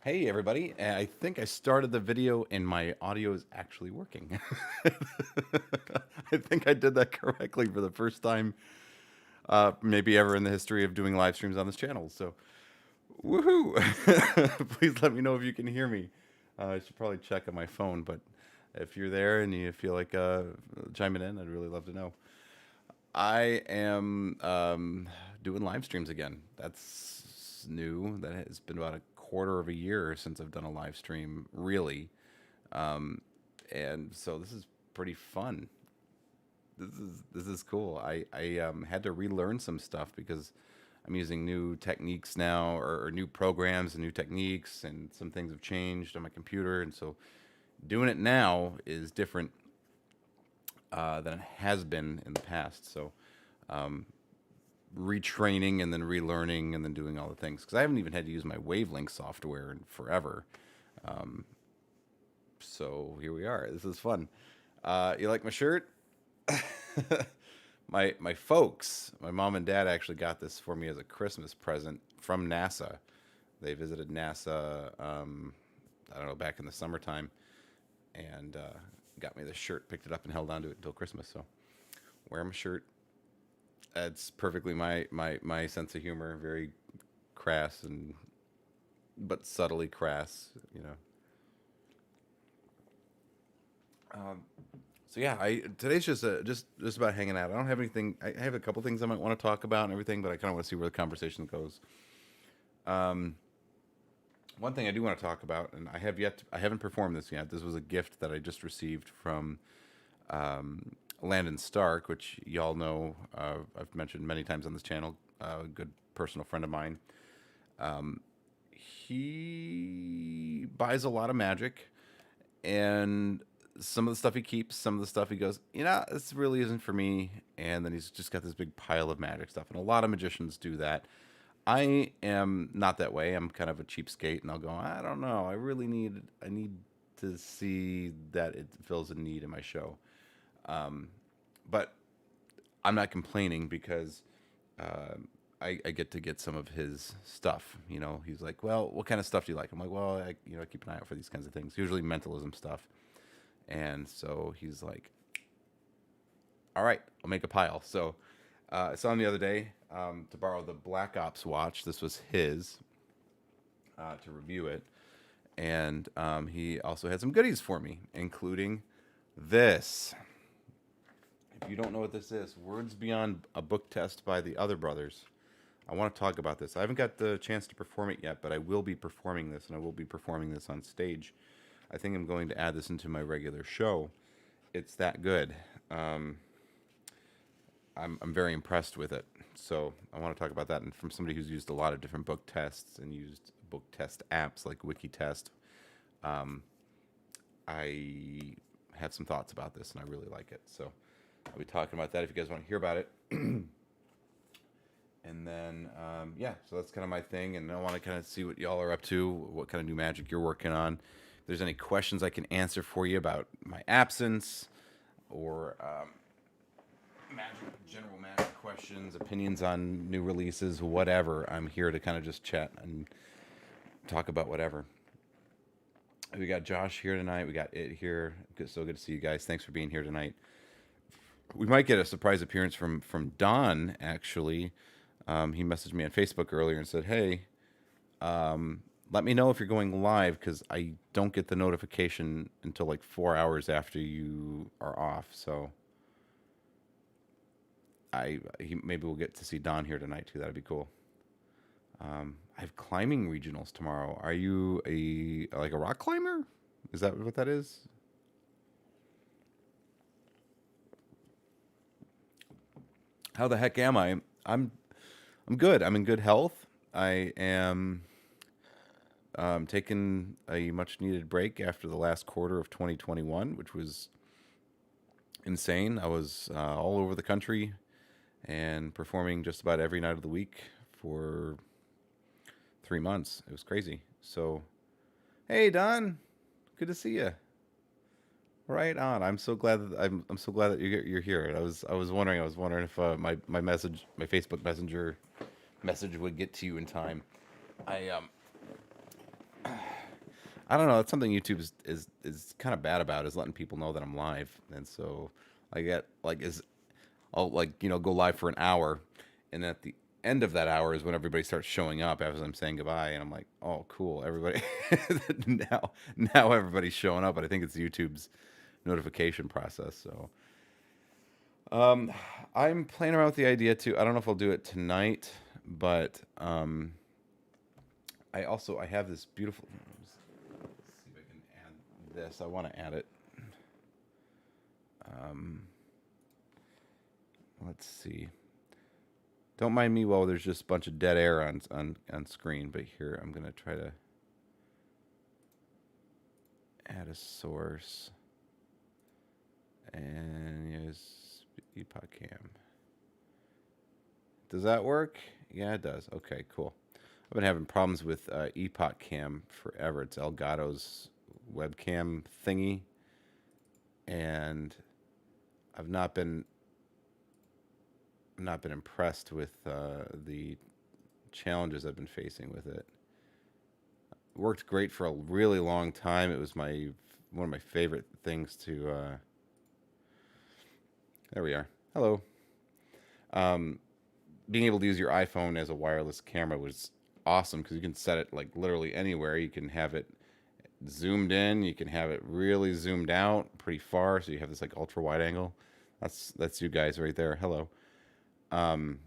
Hey everybody, I think I started the video and my audio is actually working. I think I did that correctly for the first time, maybe ever in the history of doing live streams on this channel. So, woohoo! Please let me know if you can hear me. I should probably check on my phone, but if you're there and you feel like chiming in, I'd really love to know. I am doing live streams again. That's new. That has been about a quarter of a year since I've done a live stream, really. And so this is pretty fun. This is cool. I had to relearn some stuff because I'm using new techniques now, or new programs and new techniques, and some things have changed on my computer, and so doing it now is different than it has been in the past. So retraining and then relearning and then doing all the things because I haven't even had to use my wavelength software in forever. So here we are. This is fun. You like my shirt? My folks, my mom and dad actually got this for me as a Christmas present from NASA. They visited NASA, I don't know, back in the summertime, and got me this shirt. Picked it up and held on to it until Christmas. So wear my shirt. That's perfectly my sense of humor. Very crass and but subtly crass, you know. So yeah, I today's just about hanging out. I don't have anything. I have a couple things I might want to talk about and everything, but I kind of want to see where the conversation goes. One thing I do want to talk about, and I haven't performed this yet. This was a gift that I just received from Landon Stark, which y'all know. I've mentioned many times on this channel. A good personal friend of mine. He buys a lot of magic, and some of the stuff he keeps, some of the stuff he goes, this really isn't for me. And then he's just got this big pile of magic stuff, and a lot of magicians do that. I am not that way. I'm kind of a cheapskate, and I'll go, I don't know. I need to see that it fills a need in my show. But I'm not complaining because I get to get some of his stuff. He's like, well, what kind of stuff do you like? I'm like, well, I keep an eye out for these kinds of things, usually mentalism stuff. And so he's like, all right, I'll make a pile. So I saw him the other day to borrow the Black Ops watch. This was his to review it. And he also had some goodies for me, including this. If you don't know what this is, Words Beyond a book test by the Other Brothers. I want to talk about this. I haven't got the chance to perform it yet, but I will be performing this, and I will be performing this on stage. I think I'm going to add this into my regular show. It's that good. I'm very impressed with it. So I want to talk about that, and from somebody who's used a lot of different book tests and used book test apps like WikiTest. I have some thoughts about this, and I really like it. So I'll be talking about that if you guys want to hear about it. And then, yeah, so that's kind of my thing. And I want to kind of see what y'all are up to, what kind of new magic you're working on. If there's any questions I can answer for you about my absence or general magic questions, opinions on new releases, whatever, I'm here to kind of just chat and talk about whatever. We got Josh here tonight. We got It here. So good to see you guys. Thanks for being here tonight. We might get a surprise appearance from Don, actually. He messaged me on Facebook earlier and said, hey, let me know if you're going live because I don't get the notification until like 4 hours after you are off. So maybe we'll get to see Don here tonight too. That'd be cool. I have climbing regionals tomorrow. Are you a rock climber? Is that what that is? How the heck am I? I'm good. I'm in good health. I am taking a much needed break after the last quarter of 2021, which was insane. I was all over the country and performing just about every night of the week for 3 months. It was crazy. So, hey Don, good to see you. Right on. I'm so glad that I'm so glad that you're here. I was wondering if my Facebook Messenger message would get to you in time. I I don't know. That's something YouTube is kind of bad about, is letting people know that I'm live, and so I get like is I'll go live for an hour, and at the end of that hour is when everybody starts showing up as I'm saying goodbye, and I'm like, oh cool, everybody now everybody's showing up, but I think it's YouTube's notification process. So um, I'm playing around with the idea too. I don't know if I'll do it tonight, but I have this beautiful. Let's see if I can add this. I want to add it. Um, let's see. Don't mind me while there's just a bunch of dead air on screen, but here I'm gonna try to add a source and use Epoch Cam. Does that work? Yeah, it does. Okay, cool. I've been having problems with Epoch Cam forever. It's Elgato's webcam thingy, and I've not been impressed with the challenges I've been facing with it. It worked great for a really long time. It was one of my favorite things to. There we are. Hello. Being able to use your iPhone as a wireless camera was awesome because you can set it like literally anywhere. You can have it zoomed in. You can have it really zoomed out pretty far, so you have this like ultra wide angle. That's you guys right there. Hello. Um,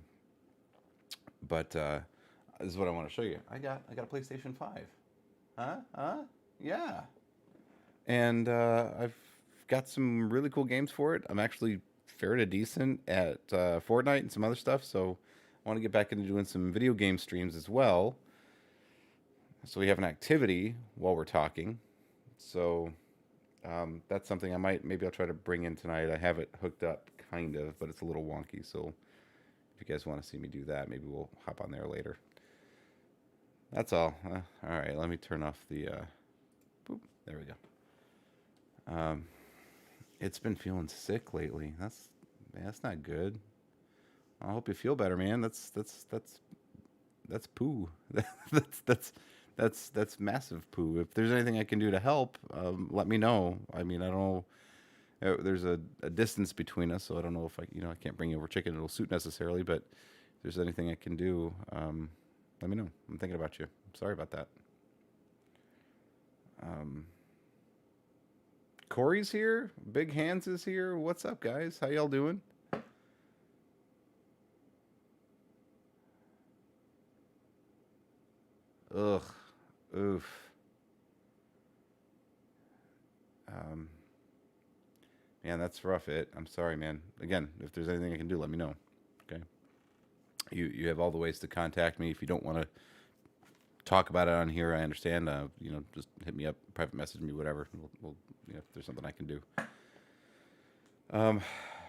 but this is what I want to show you. I got a PlayStation 5. Huh? Yeah. And I've got some really cool games for it. I'm actually fairly decent at Fortnite and some other stuff, so I want to get back into doing some video game streams as well. So we have an activity while we're talking. So that's something maybe I'll try to bring in tonight. I have it hooked up, kind of, but it's a little wonky, so if you guys want to see me do that, maybe we'll hop on there later. That's all. All right, let me turn off the. Boop, there we go. It's been feeling sick lately. That's not good. I hope you feel better, man. That's poo. That's massive poo. If there's anything I can do to help, let me know. I mean, I don't know. There's a distance between us, so I don't know if I can't bring you over chicken little suit necessarily, but if there's anything I can do, let me know. I'm thinking about you. I'm sorry about that. Corey's here. Big Hands is here. What's up, guys? How y'all doing? Ugh. Oof. Man, that's rough. I'm sorry, man. Again, if there's anything I can do, let me know. Okay. You have all the ways to contact me. If you don't want to talk about it on here, I understand. Just hit me up, private message me, whatever. We'll if there's something I can do.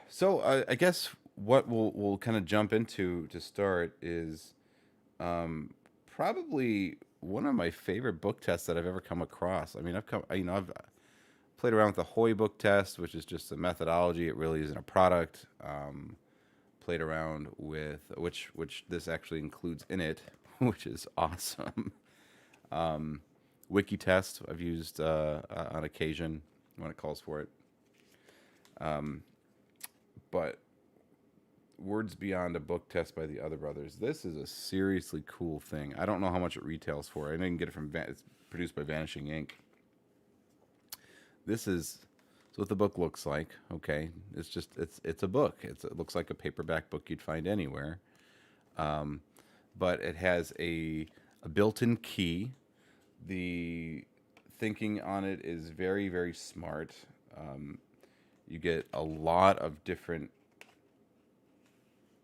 So I guess what we'll kind of jump into to start is probably one of my favorite book tests that I've ever come across. I mean, I've played around with the Hoy book test, which is just a methodology. It really isn't a product. Played around with which this actually includes in it, which is awesome. Wiki test I've used on occasion when it calls for it. But Words Beyond a book test by the Other Brothers. This is a seriously cool thing. I don't know how much it retails for. I didn't get it from it's produced by Vanishing Ink. This is what the book looks like. Okay, it's a book. It looks like a paperback book you'd find anywhere, but it has a built-in key. The thinking on it is very, very smart. You get a lot of different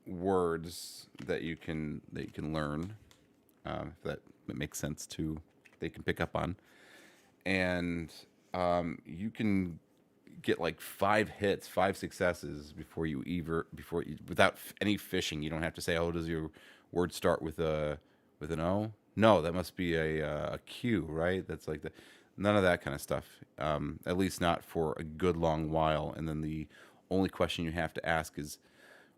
words that you can learn. If that makes sense too, they can pick up on, and you can get like 5 hits, 5 successes without any fishing. You don't have to say, "Oh, does your word start with an O?" No, that must be a Q, right? That's like none of that kind of stuff. At least not for a good long while. And then the only question you have to ask is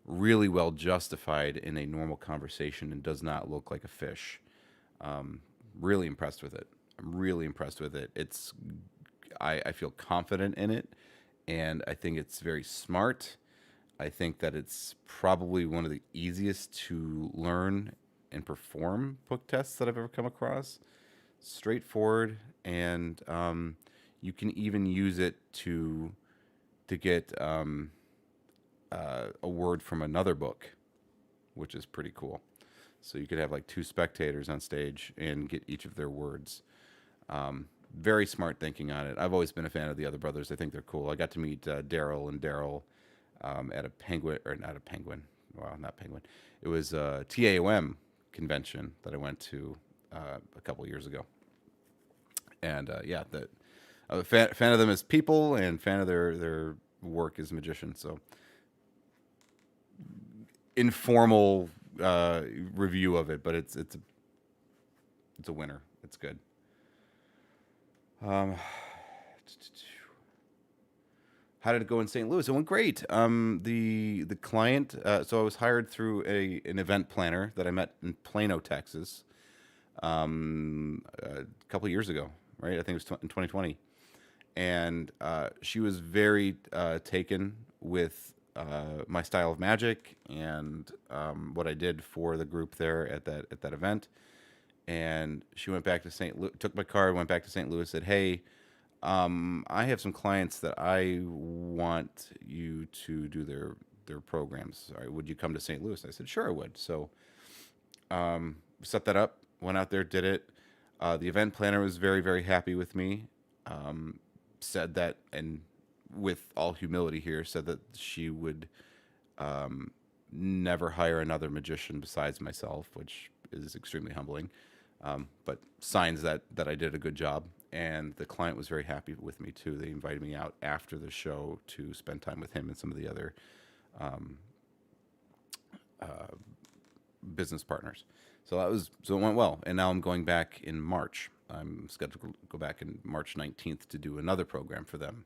really well justified in a normal conversation and does not look like a fish. Really impressed with it. I'm really impressed with it. I feel confident in it, and I think it's very smart. I think that it's probably one of the easiest to learn and perform book tests that I've ever come across. Straightforward, and you can even use it to get a word from another book, which is pretty cool. So you could have like two spectators on stage and get each of their words. Very smart thinking on it. I've always been a fan of the other brothers. I think they're cool. I got to meet Daryl at a penguin, or not a penguin. Wow, not penguin. It was a TAOM convention that I went to a couple years ago. And yeah, I'm a fan of them as people and fan of their work as magicians. So informal review of it, but it's a winner. It's good. Um, how did it go in St. Louis? It went great. The client. So I was hired through an event planner that I met in Plano, Texas, a couple of years ago. Right, I think it was in 2020, and she was very taken with my style of magic and what I did for the group there at that event. And she went back to St. Louis, took my card, went back to St. Louis, said, "Hey, I have some clients that I want you to do their programs. All right, would you come to St. Louis?" I said, "Sure, I would." So set that up, went out there, did it. The event planner was very, very happy with me. Said that, and with all humility here, said that she would never hire another magician besides myself, which is extremely humbling. But signs that I did a good job. And the client was very happy with me too. They invited me out after the show to spend time with him and some of the other business partners. So it went well. And now I'm going back in March. I'm scheduled to go back in March 19th to do another program for them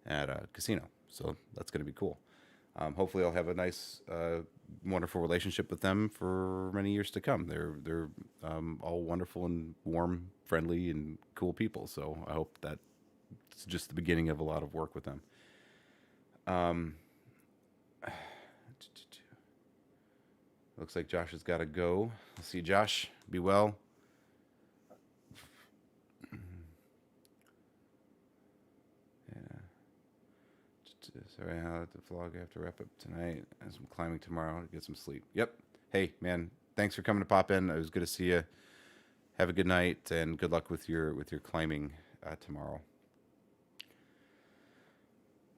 at a casino. So that's going to be cool. Hopefully, I'll have a nice, wonderful relationship with them for many years to come. They're all wonderful and warm, friendly, and cool people. So I hope that it's just the beginning of a lot of work with them. Looks like Josh has got to go. I'll see you, Josh. Be well. Sorry, I have to vlog. I have to wrap up tonight. As I'm climbing tomorrow to get some sleep. Yep. Hey, man. Thanks for coming to pop in. It was good to see you. Have a good night and good luck with your climbing tomorrow.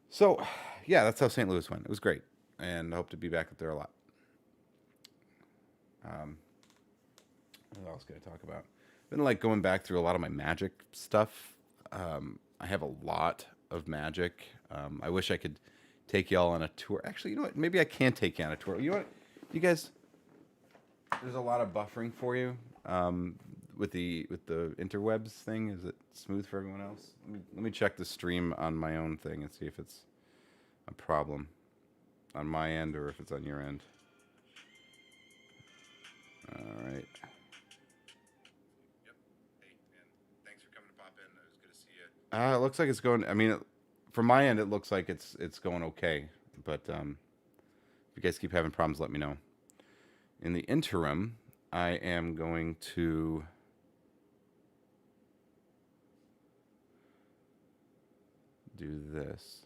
So, yeah, that's how St. Louis went. It was great, and I hope to be back up there a lot. What else can I talk about? I've been like going back through a lot of my magic stuff. I have a lot of magic. I wish I could take y'all on a tour. Actually, you know what? Maybe I can take you on a tour. You know what? You guys, there's a lot of buffering for you with the interwebs thing. Is it smooth for everyone else? Let me check the stream on my own thing and see if it's a problem on my end or if it's on your end. All right. Yep. Hey, man. Thanks for coming to pop in. It was good to see you. It looks like it's going. I mean, from my end, it looks like it's going okay. But if you guys keep having problems, let me know. In the interim, I am going to do this.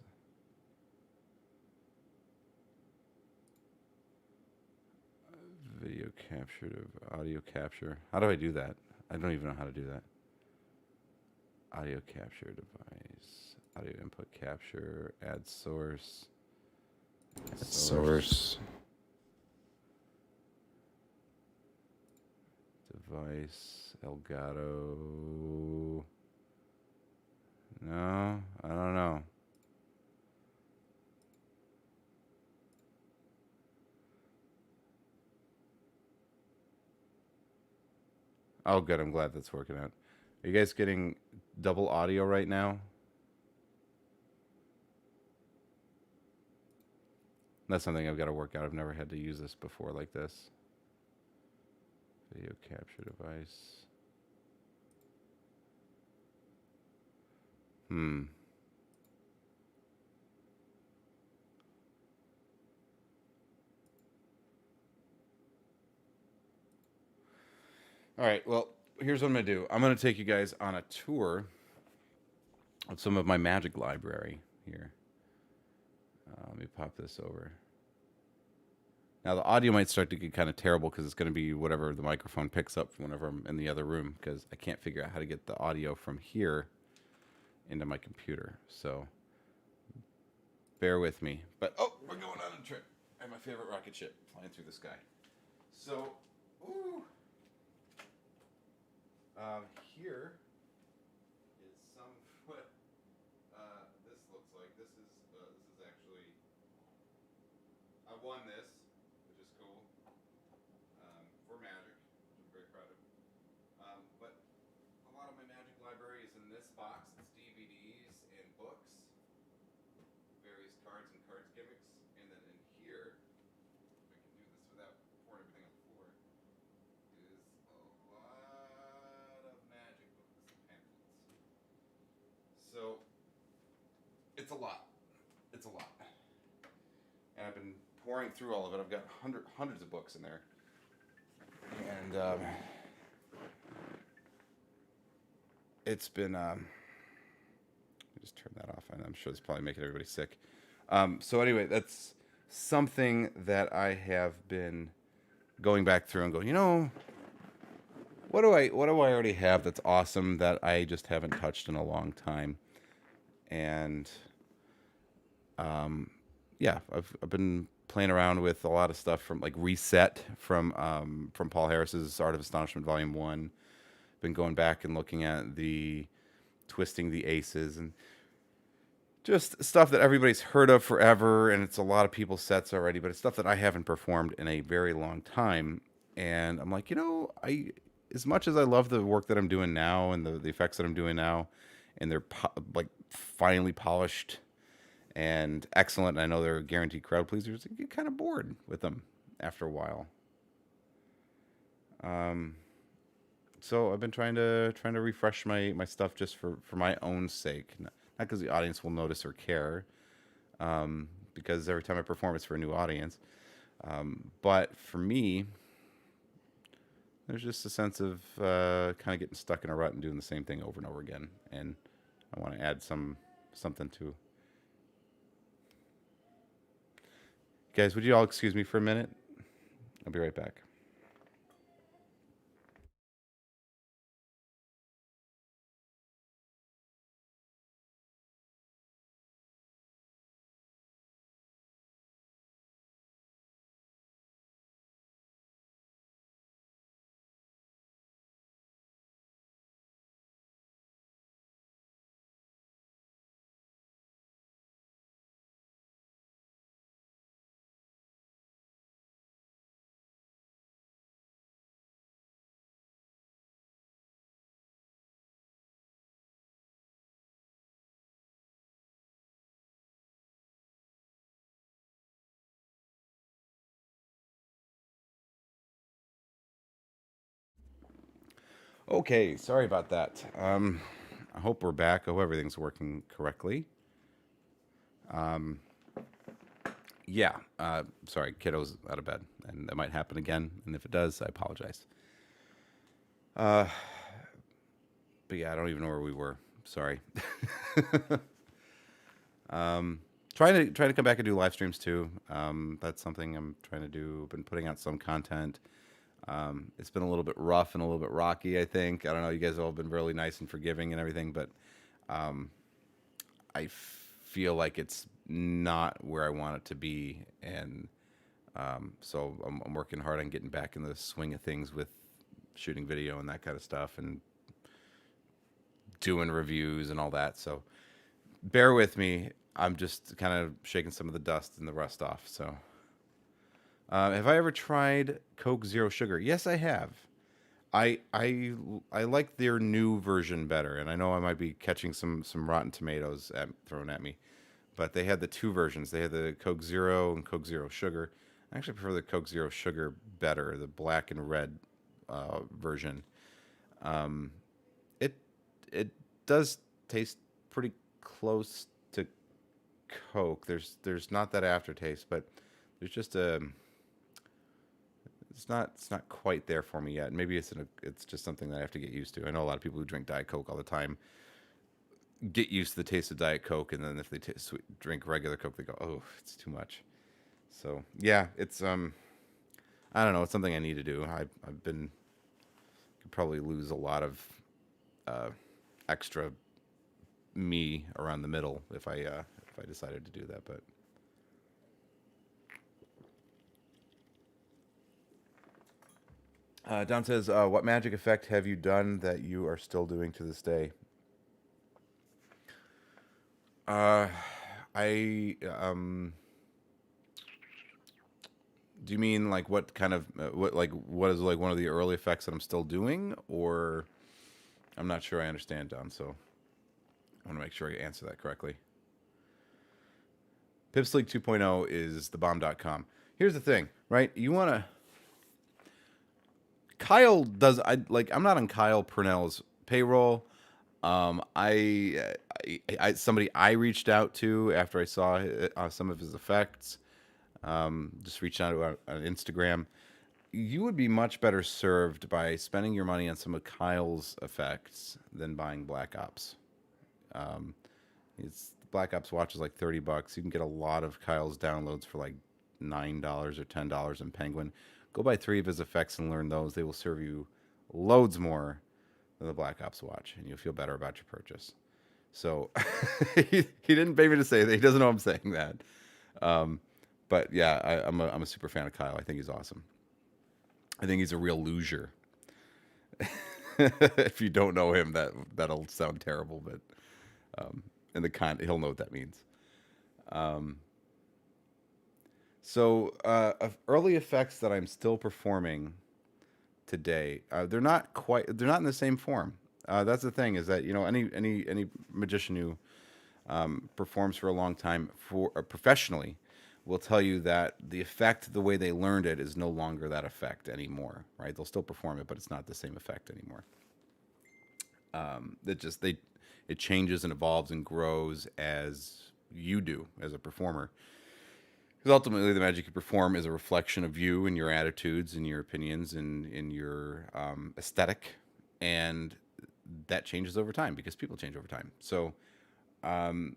Video capture to audio capture. How do I do that? I don't even know how to do that. Audio capture device. Audio input capture. Add source. Source. Device. Elgato. No, I don't know. Oh, good. I'm glad that's working out. Are you guys getting double audio right now? That's something I've got to work out. I've never had to use this before like this. Video capture device. Hmm. All right. Well, here's what I'm gonna do. I'm gonna take you guys on a tour of some of my magic library here. Let me pop this over. Now the audio might start to get kind of terrible because it's going to be whatever the microphone picks up from whenever I'm in the other room because I can't figure out how to get the audio from here into my computer. So bear with me. But oh, we're going on a trip. I have my favorite rocket ship flying through the sky. So, ooh, here is some what this looks like. This is actually I won this, which is cool for Magic, which I'm very proud of. But a lot of my Magic library is in this box. It's DVDs and books, various cards and cards gimmicks, and then in here, if I can do this without pouring everything on the floor, is a lot of Magic books and pamphlets. So it's a lot. It's a lot, and I've been pouring through all of it. I've got hundreds of books in there, and it's been. Let me just turn that off. I'm sure it's probably making everybody sick. So anyway, that's something that I have been going back through and going. What do I already have that's awesome that I just haven't touched in a long time, and yeah, I've been playing around with a lot of stuff from like Reset from Paul Harris's Art of Astonishment Volume 1. Been going back and looking at the Twisting the Aces and just stuff that everybody's heard of forever, and it's a lot of people's sets already, but it's stuff that I haven't performed in a very long time. And I'm like, I as much as I love the work that I'm doing now and the effects that I'm doing now, and they're like finely polished and excellent, and I know they're guaranteed crowd pleasers, you get kind of bored with them after a while. Um, so I've been trying to refresh my stuff just for my own sake, not because the audience will notice or care, because every time I perform, it's for a new audience. But for me, there's just a sense of kind of getting stuck in a rut and doing the same thing over and over again, and I want to add something to. Guys, would you all excuse me for a minute? I'll be right back. Okay, sorry about that. I hope we're back. I hope everything's working correctly. Um, yeah, sorry, kiddo's out of bed, and that might happen again. And if it does, I apologize. Uh, but yeah, I don't even know where we were. Sorry. um, trying to come back and do live streams too. That's something I'm trying to do. Been putting out some content. It's been a little bit rough and a little bit rocky, I think. I don't know. You guys have all been really nice and forgiving and everything, but um, I feel like it's not where I want it to be, and so I'm working hard on getting back in the swing of things with shooting video and that kind of stuff, and doing reviews and all that. So bear with me. I'm just kind of shaking some of the dust and the rust off. So, have I ever tried Coke Zero Sugar? Yes, I have. I I I like their new version better, and I know I might be catching some Rotten Tomatoes thrown at me, but they had the two versions. They had the Coke Zero and Coke Zero Sugar. I actually prefer the Coke Zero Sugar better, the black and red version. Um, it it does taste pretty close to Coke. There's not that aftertaste, but there's just a it's not quite there for me yet. Maybe it's just something that I have to get used to. I know a lot of people who drink Diet Coke all the time get used to the taste of Diet Coke, and then if they drink regular Coke, they go, "Oh, it's too much." So yeah, it's I don't know. It's something I need to do. I've been could probably lose a lot of uh, extra me around the middle if I decided to do that. But Don says, "What magic effect have you done that you are still doing to this day?" Uh, I Do you mean like what kind of what is like one of the early effects that I'm still doing, or I'm not sure I understand, Don. So I want to make sure I answer that correctly. Pipsleague 2.0 is thebomb.com. Here's the thing, right? You want to Kyle does I'm not on Kyle Purnell's payroll. Somebody I reached out to after I saw some of his effects. Just reached out to on Instagram. You would be much better served by spending your money on some of Kyle's effects than buying Black Ops. Um, it's Black Ops Watch is like $30. You can get a lot of Kyle's downloads for like $9 or $10 in Penguin. Go buy 3 of his effects and learn those. They will serve you loads more than the Black Ops Watch, and you'll feel better about your purchase. So he didn't pay me to say that. He doesn't know I'm saying that. Um, but yeah, I'm a super fan of Kyle. I think he's awesome. I think he's a real loser. If you don't know him, that'll sound terrible, but in the he'll know what that means. Um, Early effects that I'm still performing today, they're not in the same form. That's the thing, is that any magician who performs for a long time for professionally will tell you that the effect, the way they learned it, is no longer that effect anymore. Right? They'll still perform it, but it's not the same effect anymore. It changes and evolves and grows as you do as a performer. Because ultimately, the magic you perform is a reflection of you and your attitudes and your opinions and in your aesthetic, and that changes over time because people change over time. So, um,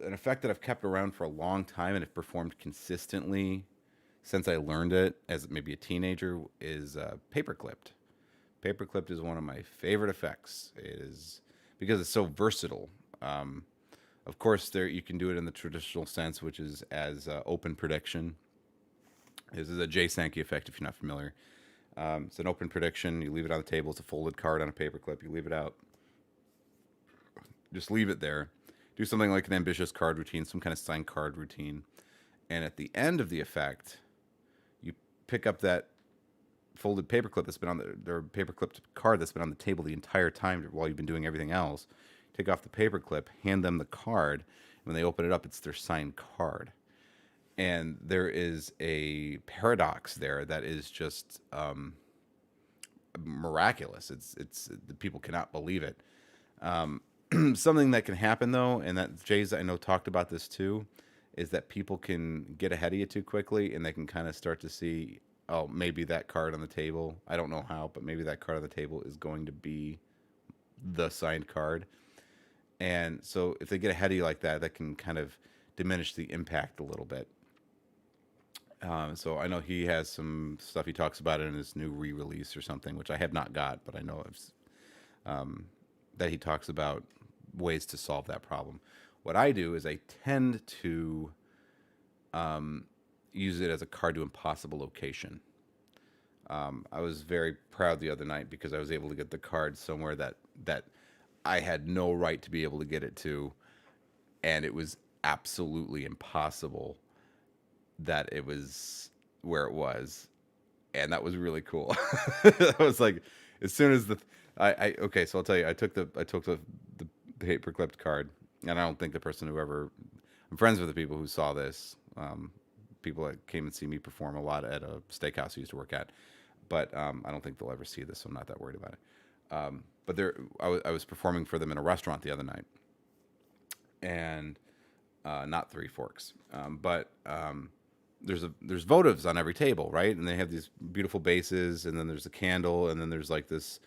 an effect that I've kept around for a long time and have performed consistently since I learned it as maybe a teenager is paperclipped. Paperclipped is one of my favorite effects. It is because it's so versatile. Of course, there you can do it in the traditional sense, which is as open prediction. This is a Jay Sankey effect, if you're not familiar. It's an open prediction. You leave it on the table. It's a folded card on a paperclip. You leave it out. Just leave it there. Do something like an ambitious card routine, some kind of signed card routine. And at the end of the effect, you pick up that folded paperclip that's been on the paperclipped card that's been on the table the entire time while you've been doing everything else. Take off the paperclip, hand them the card. When they open it up, it's their signed card. And there is a paradox there that is just miraculous. It's the people cannot believe it. Something that can happen though, and that Jay's I know talked about this too, is that people can get ahead of you too quickly, and they can kind of start to see, oh, maybe that card on the table. I don't know how, but maybe that card on the table is going to be the signed card. And so if they get ahead of you like that, that can kind of diminish the impact a little bit. So I know he has some stuff he talks about in his new re-release or something, which I have not got, but I know that he talks about ways to solve that problem. What I do is I tend to use it as a card to impossible location. I was very proud the other night because I was able to get the card somewhere that I had no right to be able to get it to, and it was absolutely impossible that it was where it was, and that was really cool. I was like, as soon as okay, so I'll tell you, I took the paper clipped card, and I don't think the person I'm friends with the people who saw this, people that came and see me perform a lot at a steakhouse I used to work at, but I don't think they'll ever see this, so I'm not that worried about it. But I was performing for them in a restaurant the other night, and not three forks. But there's votives on every table, right? And they have these beautiful bases, and then there's a candle, and then there's like this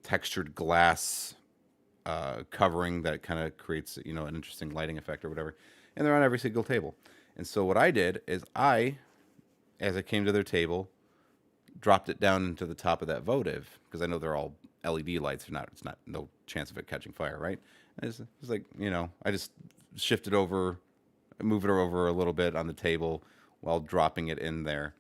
textured glass covering that kind of creates an interesting lighting effect or whatever. And they're on every single table. And so what I did is as I came to their table, dropped it down into the top of that votive because I know they're all LED lights. It's not no chance of it catching fire, right? And it's like I just shifted over, move it over a little bit on the table while dropping it in there,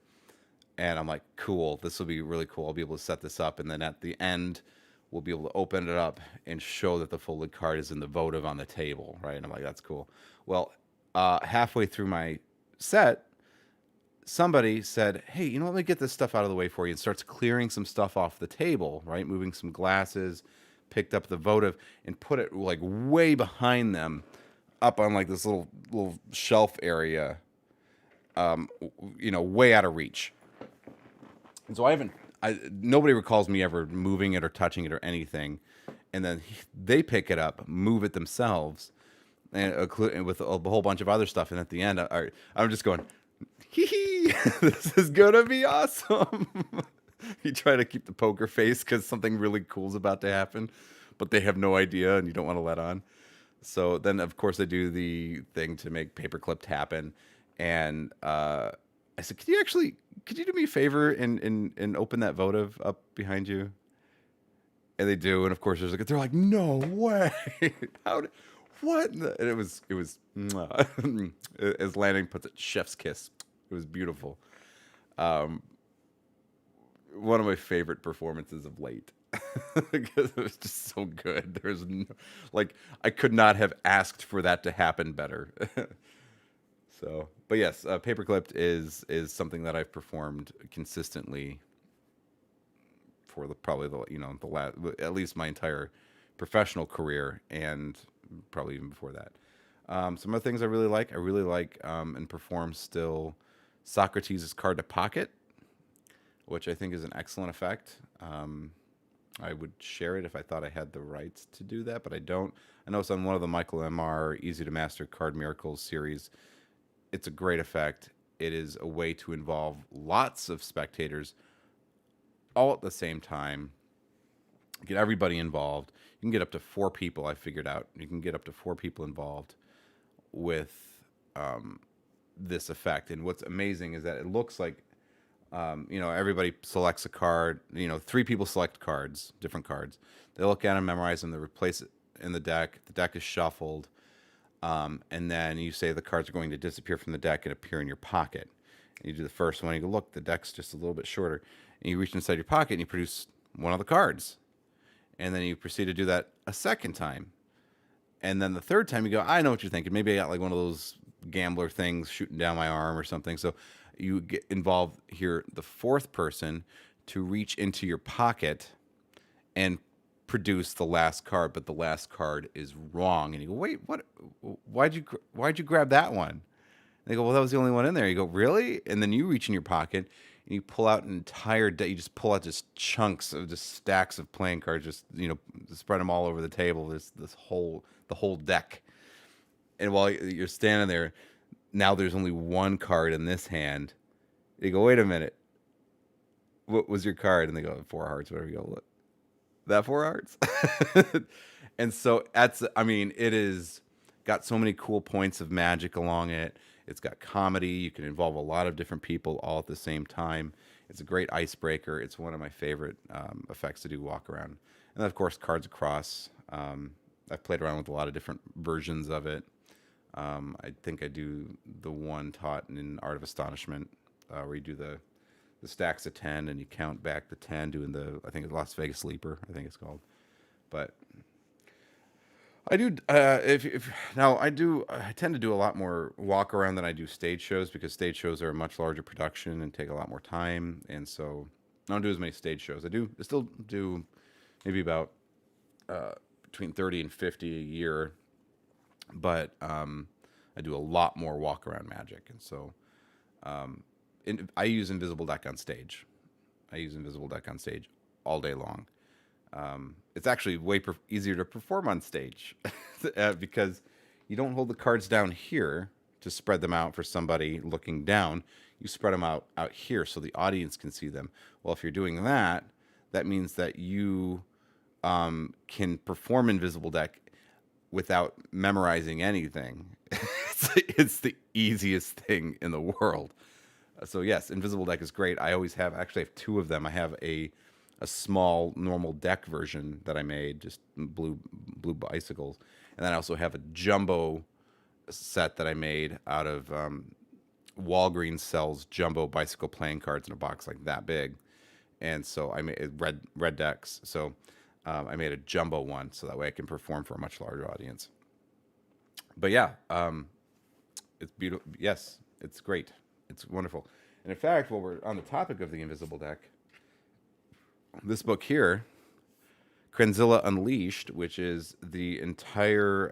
and I'm like, cool, this will be really cool. I'll be able to set this up, and then at the end, we'll be able to open it up and show that the folded card is in the votive on the table, right? And I'm like, that's cool. Well, halfway through my set, somebody said, hey, let me get this stuff out of the way for you, and starts clearing some stuff off the table, right? Moving some glasses, picked up the votive and put it like way behind them up on like this little shelf area, way out of reach. And so nobody recalls me ever moving it or touching it or anything. And then they pick it up, move it themselves, and with a whole bunch of other stuff. And at the end, I'm just going, hee hee, this is gonna be awesome. You try to keep the poker face because something really cool's about to happen, but they have no idea, and you don't want to let on. So then, of course, I do the thing to make paperclip happen, and I said, could you do me a favor and open that votive up behind you? And they do, and of course, they're like, no way, what? And it was as Lanning puts it, chef's kiss. It was beautiful. One of my favorite performances of late because it was just so good. There's I could not have asked for that to happen better. So, but yes, paperclipped is something that I've performed consistently for probably the last, at least my entire professional career, and probably even before that. Some of the things I really like and perform still, Socrates' card to pocket, which I think is an excellent effect. I would share it if I thought I had the rights to do that, but I don't. I know it's on one of the Michael M.R. Easy to Master Card Miracles series. It's a great effect. It is a way to involve lots of spectators all at the same time. Get everybody involved. You can get up to 4 people, I figured out. You can get up to 4 people involved with this effect. And what's amazing is that it looks like everybody selects a card. 3 people select cards, different cards. They look at them, memorize them, they replace it in the deck. The deck is shuffled, and then you say the cards are going to disappear from the deck and appear in your pocket. And you do the first one. You go, look, the deck's just a little bit shorter. And you reach inside your pocket and you produce one of the cards. And then you proceed to do that a second time. And then the third time you go, I know what you're thinking. Maybe I got like one of those gambler things shooting down my arm or something. So you get involved here, the 4th person, to reach into your pocket and produce the last card, but the last card is wrong. And you go, wait, what? Why'd you grab that one? And they go, well, that was the only one in there. You go, really? And then you reach in your pocket and you pull out an entire deck. You just pull out just chunks of just stacks of playing cards, just spread them all over the table. There's the whole deck. And while you're standing there, now there's only one card in this hand. You go, wait a minute. What was your card? And they go, 4 hearts, whatever. You go, look, that 4 hearts. And so it is got so many cool points of magic along it. It's got comedy. You can involve a lot of different people all at the same time. It's a great icebreaker. It's one of my favorite effects to do walk around. And then, of course, Cards Across. I've played around with a lot of different versions of it. I think I do the one taught in Art of Astonishment, where you do the stacks of 10 and you count back the 10, doing I think it's Las Vegas Leaper, I think it's called. But I do I tend to do a lot more walk around than I do stage shows, because stage shows are a much larger production and take a lot more time, and so I don't do as many stage shows. I still do maybe about between 30 and 50 a year, but I do a lot more walk around magic, and so I use Invisible Deck on stage. I use Invisible Deck on stage all day long. It's actually way easier to perform on stage because You don't hold the cards down here to spread them out for somebody looking down. You spread them out here so the audience can see them. Well, if you're doing that, that means that you can perform Invisible Deck without memorizing anything. It's the easiest thing in the world. So yes, Invisible Deck is great. I always have, actually I have two of them. I have a small normal deck version that I made, just blue bicycles, and then I also have a jumbo set that I made out of Walgreens sells jumbo bicycle playing cards in a box like that big, and so I made red decks. So I made a jumbo one so that way I can perform for a much larger audience. But yeah, it's beautiful. Yes, it's great. It's wonderful. And in fact, while we're on the topic of the Invisible Deck, this book here, Kranzilla Unleashed, which is the entire,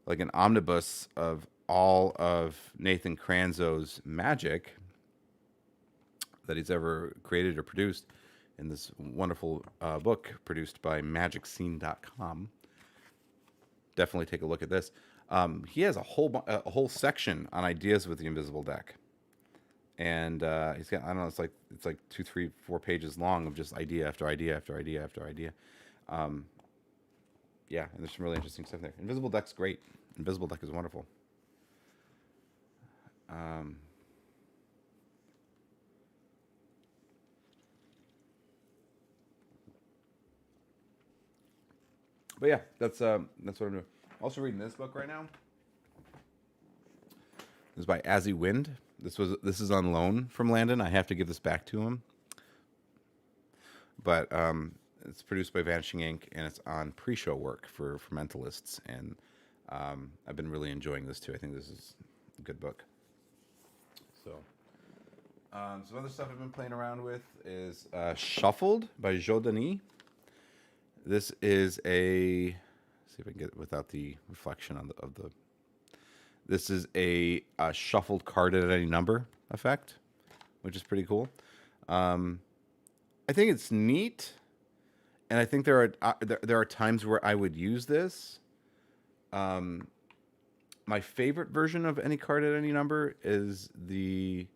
like an omnibus of all of Nathan Kranzo's magic that he's ever created or produced in this wonderful book produced by MagicScene.com. Definitely take a look at this. He has a whole section on ideas with the Invisible Deck, and he's got, I don't know, it's like 2, 3, 4 pages long of just idea after idea after idea after idea. Yeah, and there's some really interesting stuff there. Invisible Deck's great. Invisible Deck is wonderful. But yeah, that's what I'm doing. Also reading this book right now. This is by Azzy Wind. This is on loan from Landon. I have to give this back to him. But it's produced by Vanishing Ink, and it's on pre-show work for mentalists. And I've been really enjoying this too. I think this is a good book. So some other stuff I've been playing around with is Shuffled by Joe Denis. This is a, see if I can get it without the reflection on the. This is a shuffled card at any number effect, which is pretty cool. I think it's neat, and I think there are times where I would use this. My favorite version of any card at any number is the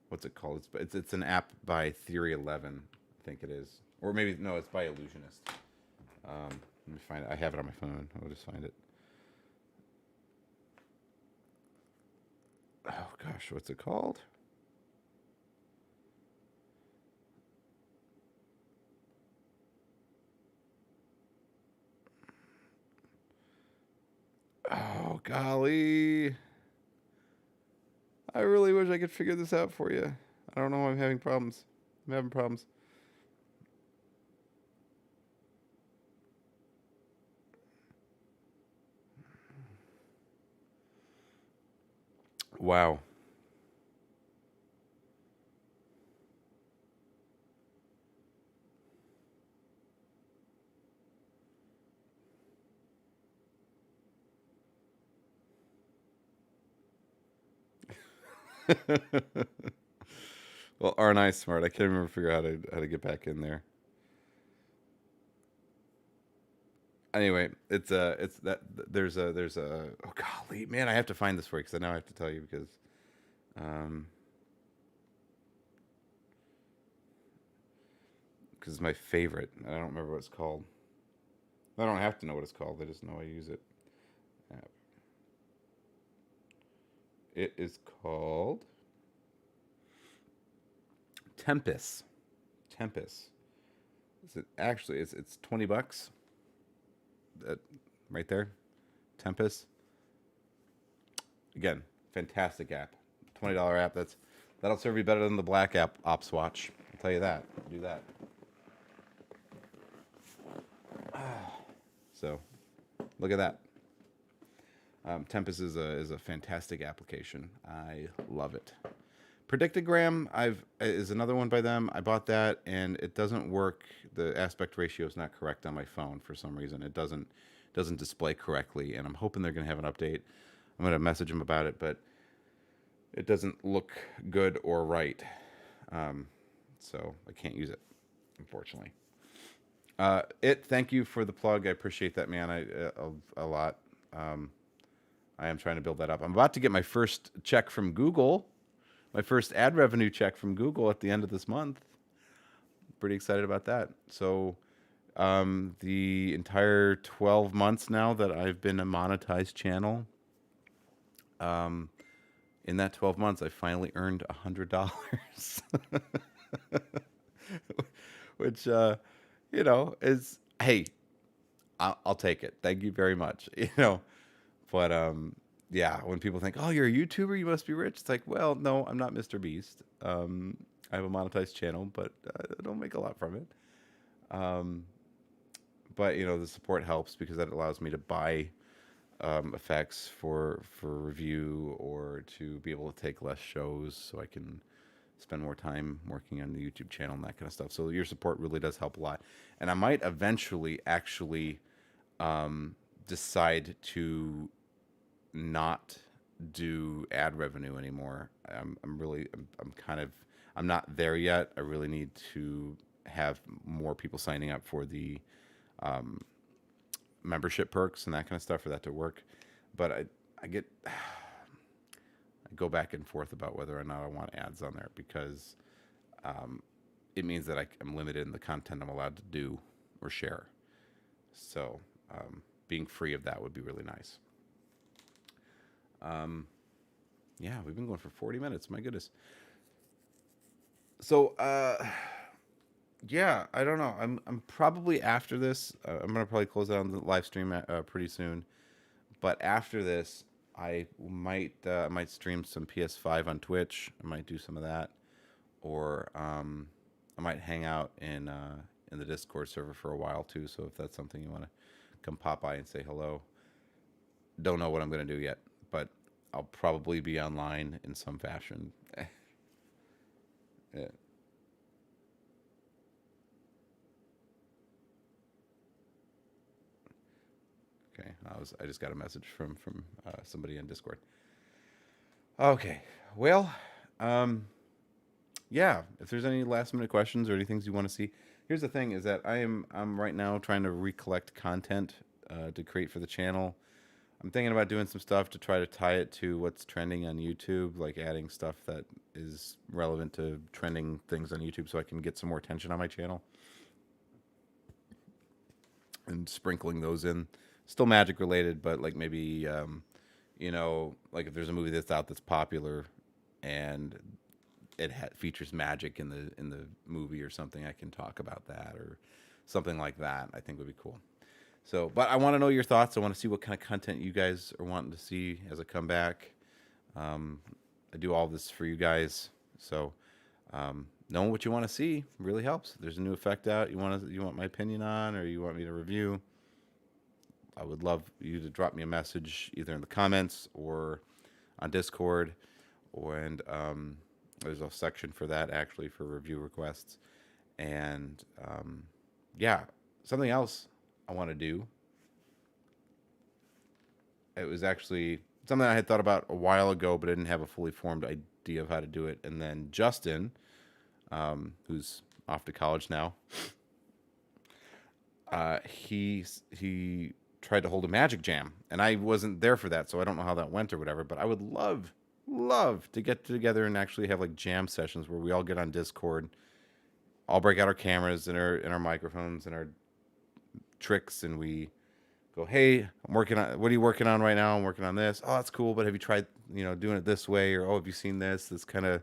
what's it called? It's an app by Theory 11, I think it is, or maybe no, it's by Illusionist. Let me find it. I have it on my phone. I'll just find it. Oh gosh, what's it called? Oh golly. I really wish I could figure this out for you. I don't know why I'm having problems. I'm having problems. Wow. Well, aren't I smart? I can't remember figure out how to get back in there. Anyway, it's that there's a oh golly man, I have to find this for you because I now have to tell you because um it's my favorite. I don't remember what it's called. I don't have to know what it's called. I just know I use it. It is called Tempest. Tempest. Is it actually? It's $20. That right there. Tempest. Again, fantastic app. $20 app. That'll serve you better than the black app Ops Watch. I'll tell you that. Do that. So, look at that. Tempest is a fantastic application. I love it. Predictogram is another one by them. I bought that and it doesn't work. The aspect ratio is not correct on my phone for some reason. It doesn't display correctly, and I'm hoping they're going to have an update. I'm going to message them about it, but it doesn't look good or right. So I can't use it, unfortunately. Thank you for the plug. I appreciate that, man. A lot. Um, I am trying to build that up. I'm about to get my first check from Google, my first ad revenue check from Google at the end of this month. Pretty excited about that. So, the entire 12 months now that I've been a monetized channel, um, in that 12 months, I finally earned $100, which, is, hey, I'll take it. Thank you very much. But yeah, when people think, "Oh, you're a YouTuber, you must be rich," it's like, well, no, I'm not Mr. Beast. I have a monetized channel, but I don't make a lot from it. Um, but the support helps because that allows me to buy effects for review or to be able to take less shows, so I can spend more time working on the YouTube channel and that kind of stuff. So your support really does help a lot, and I might eventually actually decide to not do ad revenue anymore. I'm kind of, I'm not there yet. I really need to have more people signing up for the um, membership perks and that kind of stuff for that to work. But I go back and forth about whether or not I want ads on there because um, it means that I'm limited in the content I'm allowed to do or share. So being free of that would be really nice. Um, yeah, we've been going for 40 minutes. My goodness. So, yeah, I don't know. I'm probably after this. I'm gonna probably close out on the live stream pretty soon. But after this, I might stream some PS5 on Twitch. I might do some of that, or I might hang out in the Discord server for a while too. So if that's something you want to come pop by and say hello, don't know what I'm gonna do yet, but I'll probably be online in some fashion. Yeah. Okay, I just got a message from somebody in Discord. Okay, well, um, yeah. If there's any last minute questions or any things you want to see, here's the thing: is that I'm right now trying to recollect content to create for the channel. I'm thinking about doing some stuff to try to tie it to what's trending on YouTube, like adding stuff that is relevant to trending things on YouTube, so I can get some more attention on my channel and sprinkling those in. Still magic related, but like maybe like if there's a movie that's out that's popular and features magic in the movie or something, I can talk about that or something like that. I think would be cool. So, but I want to know your thoughts. I want to see what kind of content you guys are wanting to see as I come back. Um, I do all this for you guys, so knowing what you want to see really helps. If there's a new effect out you want my opinion on, or you want me to review, I would love you to drop me a message either in the comments or on Discord, and there's a section for that actually for review requests. And yeah, something else I want to do. It was actually something I had thought about a while ago, but I didn't have a fully formed idea of how to do it. And then Justin, who's off to college now, he tried to hold a magic jam, and I wasn't there for that, so I don't know how that went or whatever. But I would love to get together and actually have like jam sessions where we all get on Discord, all break out our cameras and our microphones and our tricks, and we go, "Hey, I'm working on. What are you working on right now? I'm working on this. Oh, that's cool. But have you tried, doing it this way? Or oh, have you seen this? This kind of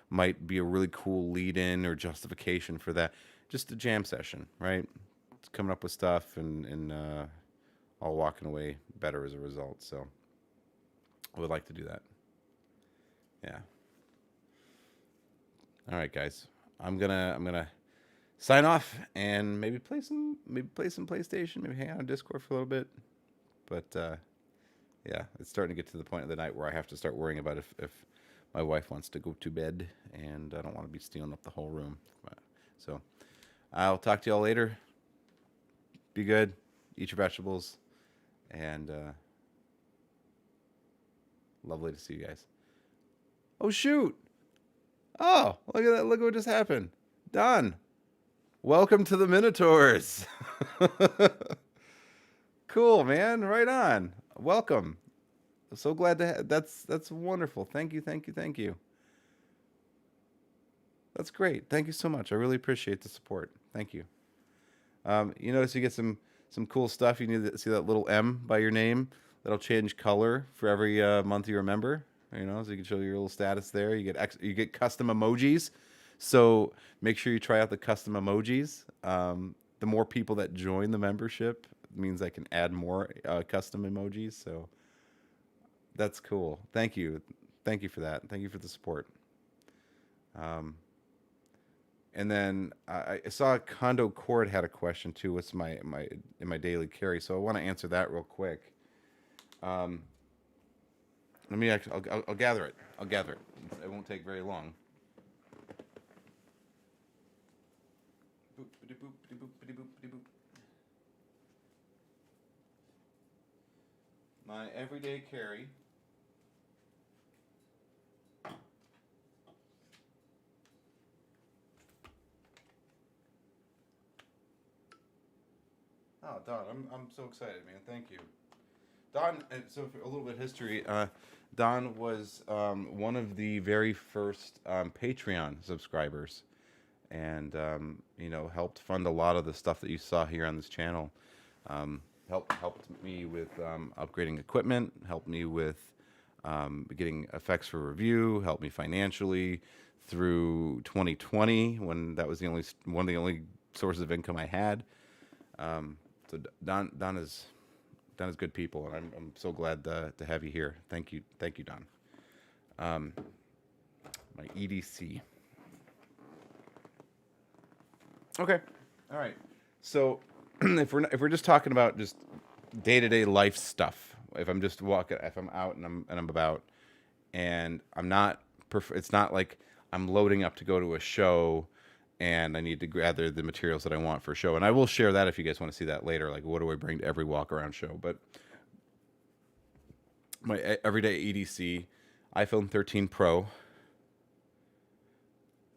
might be a really cool lead in or justification for that. Just a jam session, right? It's coming up with stuff and all walking away better as a result. So I would like to do that. Yeah. All right, guys. I'm gonna sign off and maybe play some PlayStation, maybe hang out on Discord for a little bit. But yeah, it's starting to get to the point of the night where I have to start worrying about if my wife wants to go to bed, and I don't want to be stealing up the whole room. So I'll talk to y'all later. Be good. Eat your vegetables, and lovely to see you guys. Oh shoot! Oh, look at that! Look what just happened. Done. Welcome to the Minotaurs. Cool, man. Right on. Welcome. So glad to that's wonderful. Thank you, thank you, thank you. That's great. Thank you so much. I really appreciate the support. Thank you. You notice you get some cool stuff. You need to see that little M by your name. That'll change color for every month you remember. You know, so you can show your little status there. You get custom emojis. So make sure you try out the custom emojis. The more people that join the membership means I can add more custom emojis. So that's cool. Thank you for that. Thank you for the support. Um, And then I saw Condo Cord had a question too. What's my in my daily carry? So I want to answer that real quick. Um, Let me actually. I'll gather it. I'll gather it. It won't take very long. Boop, boop, boop, boop, boop, boop, boop. My everyday carry. Oh, Don, I'm so excited, man. Thank you. Don, so for a little bit of history, Don was one of the very first Patreon subscribers, and helped fund a lot of the stuff that you saw here on this channel. Helped me with upgrading equipment, helped me with getting effects for review, helped me financially through 2020 when that was one of the only sources of income I had. So Don is good people, and I'm so glad to have you here. Thank you, Don. My EDC. Okay, all right. So if we're just talking about just day to day life stuff, if I'm out and I'm about, and I'm not, it's not like I'm loading up to go to a show and I need to gather the materials that I want for a show. And I will share that if you guys want to see that later. Like, what do I bring to every walk around show? But my everyday EDC, iPhone 13 Pro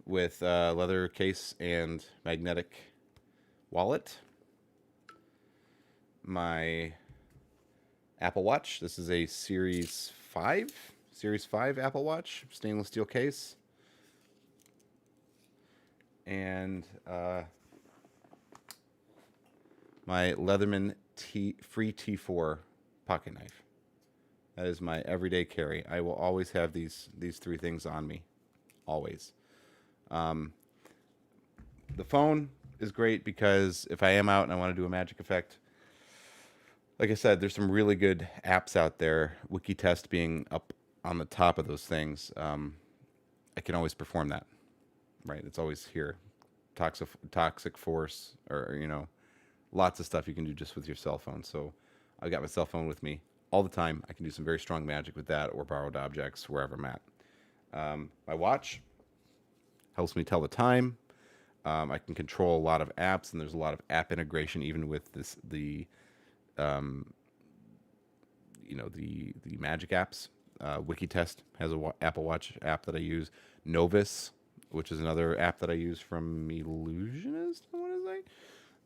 with leather case and magnetic wallet. My Apple Watch. This is a Series 5 Apple Watch, stainless steel case. And my Leatherman free T4 pocket knife. That is my everyday carry. I will always have these three things on me, always. The phone is great because if I am out and I want to do a magic effect, like I said, there's some really good apps out there. WikiTest being up on the top of those things. I can always perform that. Right, it's always here. Toxic force, or lots of stuff you can do just with your cell phone. So I've got my cell phone with me all the time. I can do some very strong magic with that, or borrowed objects wherever I'm at. My watch helps me tell the time. I can control a lot of apps, and there's a lot of app integration even with the magic apps. WikiTest has a Apple Watch app that I use. Novus, which is another app that I use from Illusionist, I want to say.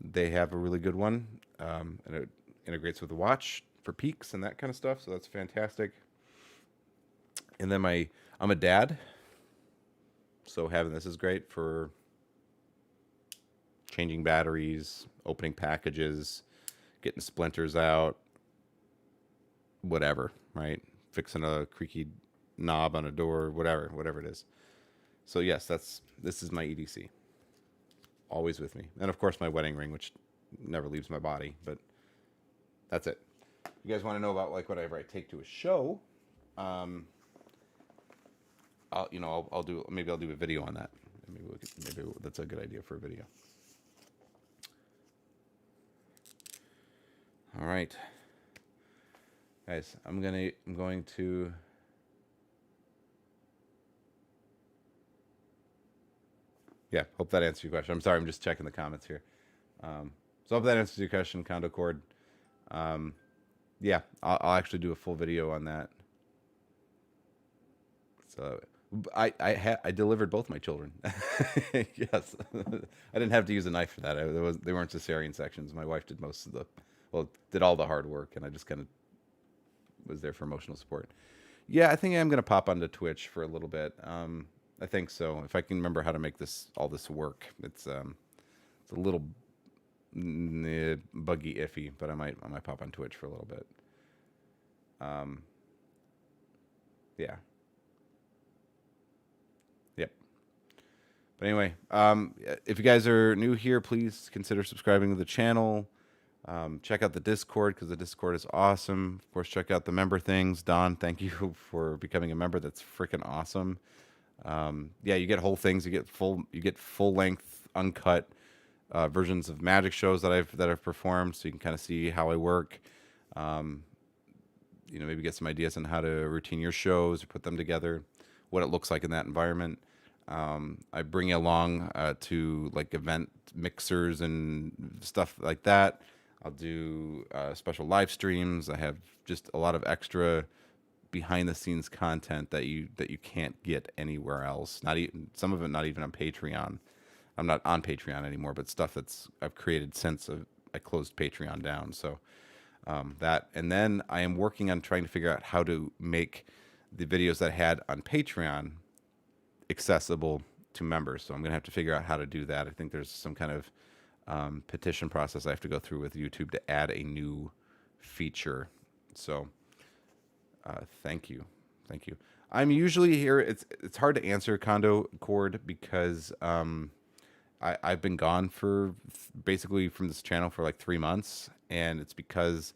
They have a really good one, and it integrates with the watch for peaks and that kind of stuff, so that's fantastic. And then I'm a dad, so having this is great for changing batteries, opening packages, getting splinters out, whatever, right? Fixing a creaky knob on a door, whatever it is. So yes, this is my EDC. Always with me. And of course my wedding ring, which never leaves my body, but that's it. You guys want to know about like whatever I take to a show, I'll do a video on that. Maybe that's a good idea for a video. All right. Guys, I'm going to yeah, hope that answers your question. I'm sorry, I'm just checking the comments here. So hope that answers your question, Condo Cord. Yeah, I'll actually do a full video on that. So I delivered both my children. Yes, I didn't have to use a knife for that. They weren't cesarean sections. My wife did most of the, well, did all the hard work, and I just kind of was there for emotional support. Yeah, I think I'm gonna pop onto Twitch for a little bit. I think so. If I can remember how to make all this work, it's a little buggy iffy, but I might pop on Twitch for a little bit. Um, yeah, yep. But anyway, if you guys are new here, please consider subscribing to the channel. Check out the Discord because the Discord is awesome. Of course, check out the member things. Don, thank you for becoming a member. That's freaking awesome. Yeah, you get whole things. You get full length, uncut versions of magic shows that I've performed, so you can kind of see how I work. Um, maybe get some ideas on how to routine your shows or put them together, what it looks like in that environment. I bring you along to like event mixers and stuff like that. I'll do special live streams. I have just a lot of extra behind the scenes content that you can't get anywhere else. Not even some of it not even on Patreon. I'm not on Patreon anymore, but stuff that's I've created since I closed Patreon down. So that, and then I am working on trying to figure out how to make the videos that I had on Patreon accessible to members. So I'm gonna have to figure out how to do that. I think there's some kind of petition process I have to go through with YouTube to add a new feature. So thank you, thank you. I'm usually here. It's hard to answer Condo Cord because I've been gone for basically from this channel for like 3 months, and it's because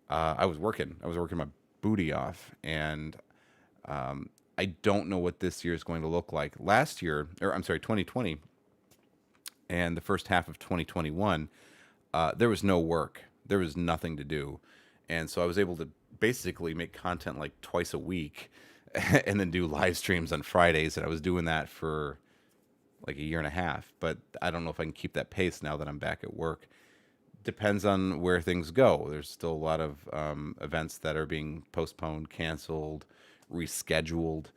I was working. I was working my booty off, and I don't know what this year is going to look like. Last year, or I'm sorry, 2020, and the first half of 2021, there was no work. There was nothing to do, and so I was able to basically make content like twice a week, and then do live streams on Fridays. And I was doing that for like a year and a half. But I don't know if I can keep that pace now that I'm back at work. Depends on where things go. There's still a lot of events that are being postponed, canceled, rescheduled,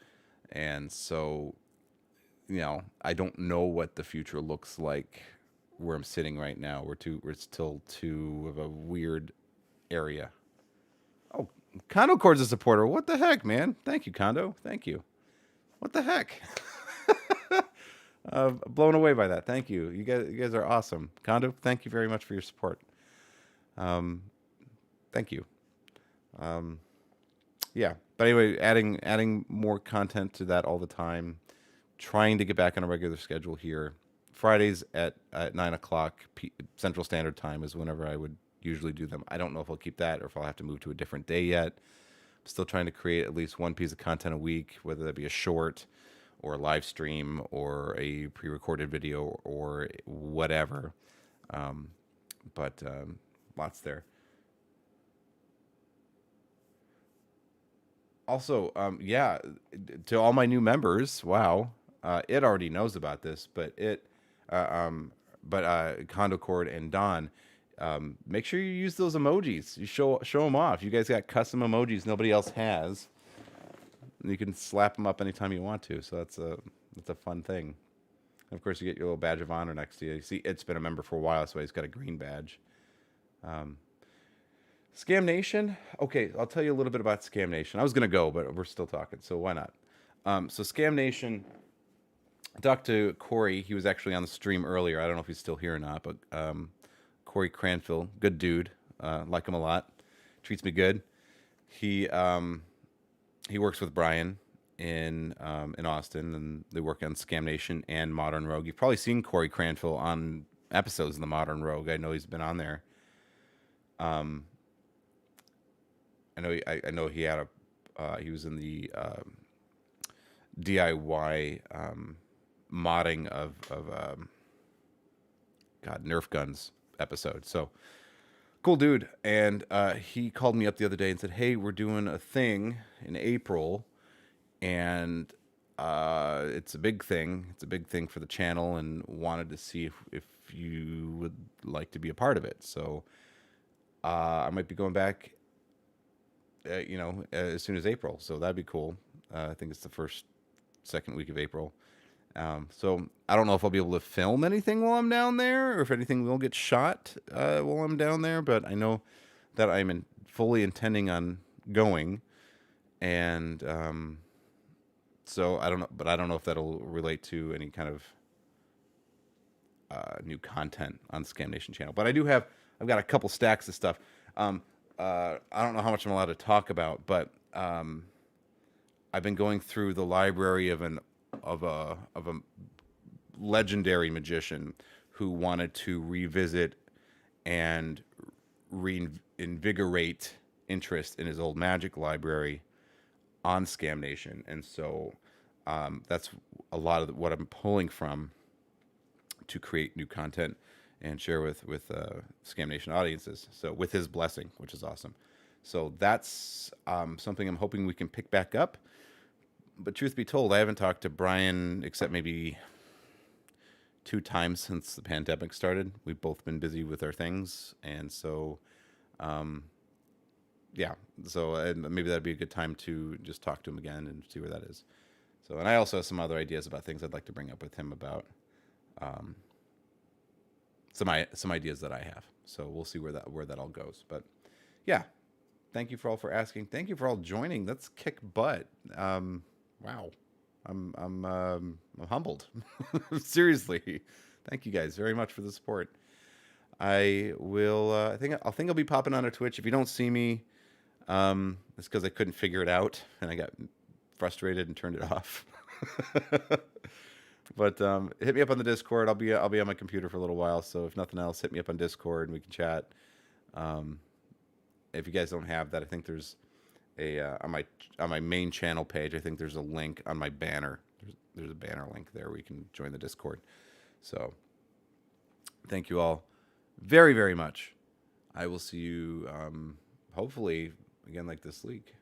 and so I don't know what the future looks like where I'm sitting right now. We're still too of a weird area. Oh, Condo Cord's a supporter. What the heck, man? Thank you, Condo. Thank you. What the heck? Blown away by that. Thank you. You guys are awesome. Condo, thank you very much for your support. Um, Thank you. Um, yeah. But anyway, adding more content to that all the time. Trying to get back on a regular schedule here. Fridays at 9 o'clock Central Standard Time is whenever I would usually do them. I don't know if I'll keep that or if I'll have to move to a different day yet. I'm still trying to create at least one piece of content a week, whether that be a short or a live stream or a pre-recorded video or whatever. Um, but lots there. Also, yeah, to all my new members, wow, it already knows about this, uh, um, but Condo Cord and Don, make sure you use those emojis. You show them off. You guys got custom emojis nobody else has. And you can slap them up anytime you want to. So that's a fun thing. And of course, you get your little badge of honor next to you. You see, it's been a member for a while, so he's got a green badge. Um, Scam Nation. Okay, I'll tell you a little bit about Scam Nation. I was gonna go, but we're still talking, so why not? So Scam Nation. I talked to Corey. He was actually on the stream earlier. I don't know if he's still here or not, but Corey Cranfield, good dude. Like him a lot. Treats me good. He he works with Brian in Austin, and they work on Scam Nation and Modern Rogue. You've probably seen Corey Cranfield on episodes of the Modern Rogue. I know he's been on there. Um, I know he had he was in the DIY modding of God, Nerf guns episode. So cool dude. And he called me up the other day and said, "Hey, we're doing a thing in April, and it's a big thing. It's a big thing for the channel, and wanted to see if you would like to be a part of it." So I might be going back, as soon as April. So that'd be cool. I think it's the first second week of April. So I don't know if I'll be able to film anything while I'm down there, or if anything will get shot while I'm down there. But I know that fully intending on going, and so I don't know. But I don't know if that'll relate to any kind of new content on Scam Nation channel. But I've got a couple stacks of stuff. I don't know how much I'm allowed to talk about, but I've been going through the library of a legendary magician who wanted to revisit and reinvigorate interest in his old magic library on Scam Nation, and so that's a lot of what I'm pulling from to create new content and share with Scam Nation audiences. So with his blessing, which is awesome. So that's something I'm hoping we can pick back up. But truth be told, I haven't talked to Brian except maybe 2 times since the pandemic started. We've both been busy with our things, and so yeah. So maybe that'd be a good time to just talk to him again and see where that is. So, and I also have some other ideas about things I'd like to bring up with him about some ideas that I have. So we'll see where that all goes. But yeah, thank you for all for asking. Thank you for all joining. Let's kick butt. Wow, I'm humbled. Seriously, thank you guys very much for the support. I will. I think I'll be popping on a Twitch. If you don't see me, it's because I couldn't figure it out and I got frustrated and turned it off. But hit me up on the Discord. I'll be on my computer for a little while. So if nothing else, hit me up on Discord and we can chat. If you guys don't have that, I think there's a on my main channel page. I think there's a link on my banner. There's a banner link there where you can join the Discord. So thank you all very, very much. I will see you hopefully again like this week.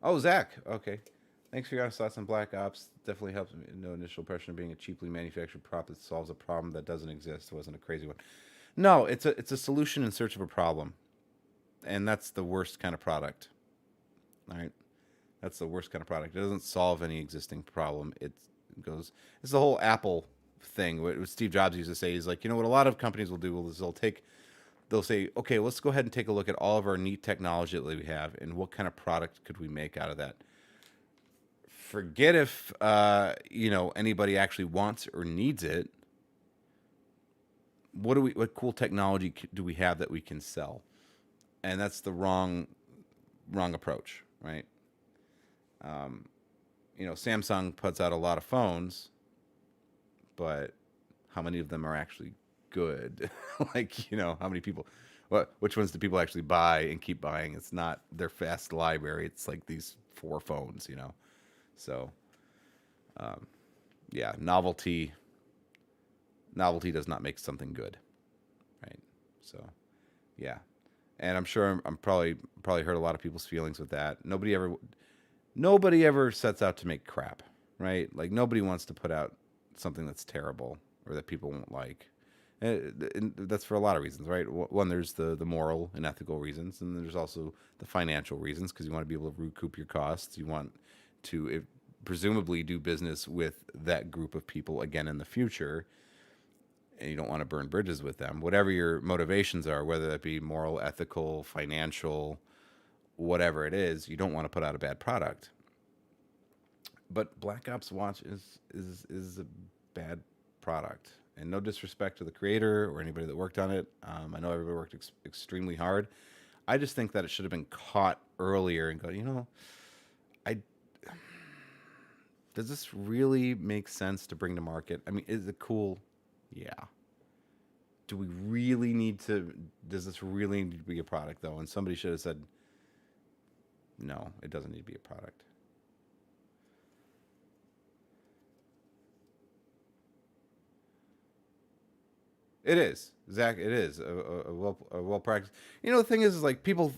Oh, Zach. Okay. Thanks for your honest thoughts on Black Ops. Definitely helps me. No initial impression of being a cheaply manufactured prop that solves a problem that doesn't exist. It wasn't a crazy one. No, it's a solution in search of a problem. And that's the worst kind of product. All right? That's the worst kind of product. It doesn't solve any existing problem. It's the whole Apple thing. What Steve Jobs used to say is like, what a lot of companies will do is they'll say, okay, let's go ahead and take a look at all of our neat technology that we have and what kind of product could we make out of that. Forget if anybody actually wants or needs it. What cool technology do we have that we can sell? And that's the wrong approach, right? Samsung puts out a lot of phones, but how many of them are actually good? How many people? Which ones do people actually buy and keep buying? It's not their vast library. It's like these 4 phones, So, yeah, novelty does not make something good, right? So, yeah, and I'm sure I'm probably hurt a lot of people's feelings with that. Nobody ever sets out to make crap, right? Like nobody wants to put out something that's terrible or that people won't like. And that's for a lot of reasons, right? One, there's the moral and ethical reasons, and there's also the financial reasons because you want to be able to recoup your costs. You want to presumably do business with that group of people again in the future, and you don't want to burn bridges with them. Whatever your motivations are, whether that be moral, ethical, financial, whatever it is, you don't want to put out a bad product. But Black Ops Watch is a bad product. And no disrespect to the creator or anybody that worked on it. I know everybody worked extremely hard. I just think that it should have been caught earlier and go, does this really make sense to bring to market? I mean, is it cool? Yeah. Do we really does this really need to be a product though? And somebody should have said, no, it doesn't need to be a product. It is, Zach. It is a well practiced. The thing is like people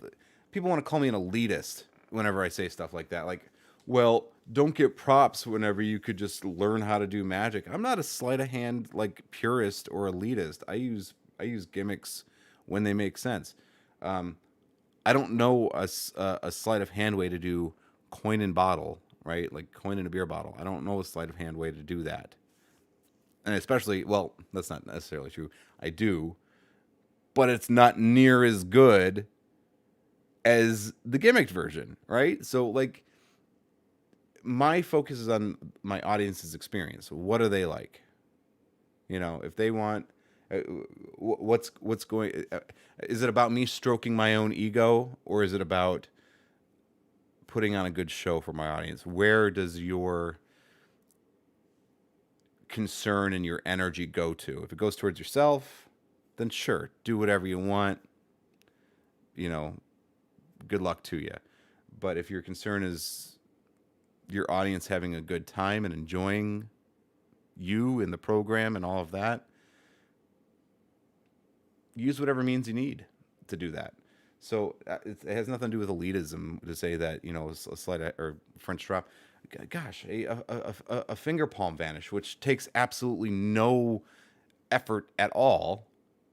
want to call me an elitist whenever I say stuff like that. Like, well, don't get props whenever you could just learn how to do magic. I'm not a sleight of hand like purist or elitist. I use gimmicks when they make sense. I don't know a sleight of hand way to do coin and bottle, right? Like coin in a beer bottle. I don't know a sleight of hand way to do that. And especially, well, that's not necessarily true. I do, but it's not near as good as the gimmicked version, right? So like my focus is on my audience's experience. What are they like? You know, if they want, uh, what's going? Is it about me stroking my own ego, or is it about putting on a good show for my audience? Where does your concern and your energy go to? If it goes towards yourself, then sure, do whatever you want. You know, good luck to you. But if your concern is your audience having a good time and enjoying you in the program and all of that, use whatever means you need to do that. So it has nothing to do with elitism to say that, you know, a slight or French drop. Gosh, a finger palm vanish, which takes absolutely no effort at all,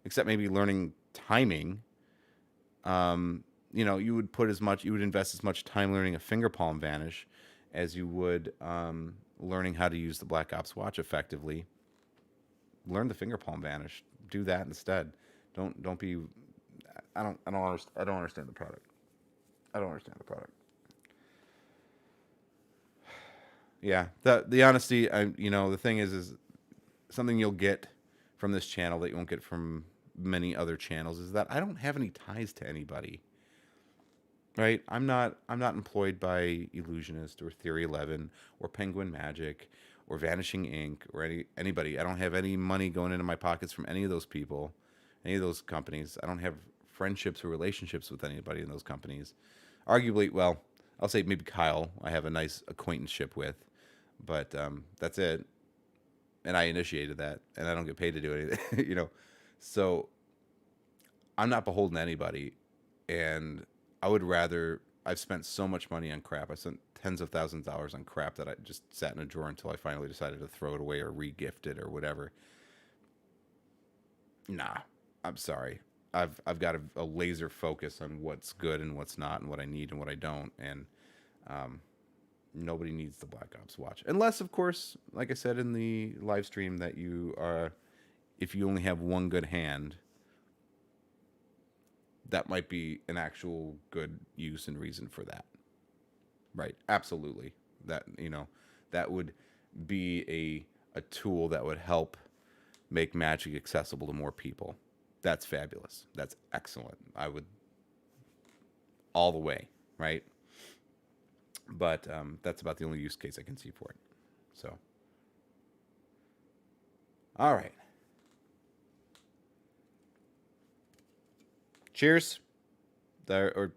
except maybe learning timing. You know, you would invest as much time learning a finger palm vanish as you would learning how to use the Black Ops watch effectively. Learn the finger palm vanish. Do that instead. Don't be. I don't understand the product. I don't understand the product. Yeah, the honesty. You know, the thing is something you'll get from this channel that you won't get from many other channels is that I don't have any ties to anybody. Right? I'm not employed by Illusionist or Theory 11 or Penguin Magic or Vanishing Ink or anybody. I don't have any money going into my pockets from any of those people, any of those companies. I don't have friendships or relationships with anybody in those companies. Arguably, well, I'll say maybe Kyle I have a nice acquaintanceship with, but that's it. And I initiated that, and I don't get paid to do anything, you know. So I'm not beholden to anybody, and I would rather. I've spent so much money on crap. I spent tens of thousands of dollars on crap that I just sat in a drawer until I finally decided to throw it away or re-gift it or whatever. Nah, I'm sorry. I've got a laser focus on what's good and what's not, and what I need and what I don't, and um, nobody needs the Black Ops watch, unless, of course, like I said in the live stream, that you are, if you only have one good hand, that might be an actual good use and reason for that. Right? Absolutely. That, you know, that would be a tool that would help make Magic accessible to more people. That's fabulous. That's excellent. I would all the way, right? But that's about the only use case I can see for it. So, all right. Cheers. There, or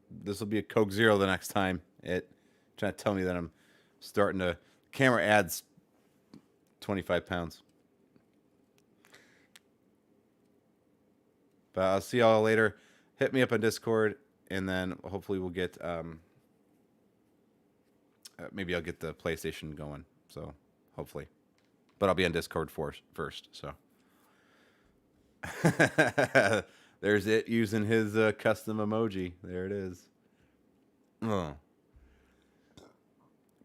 this will be a Coke Zero the next time. It trying to tell me that I'm starting to. Camera adds 25 pounds. But I'll see y'all later. Hit me up on Discord, and then hopefully we'll get. Maybe I'll get the PlayStation going. So hopefully, but I'll be on Discord first. So there's it using his custom emoji. There it is. Oh,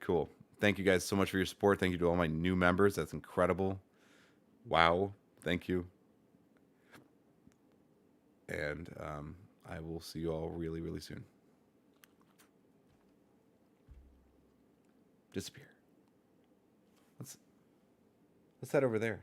cool. Thank you guys so much for your support. Thank you to all my new members. That's incredible. Wow. Thank you. And I will see you all really, really soon. Disappear. Let's head over there.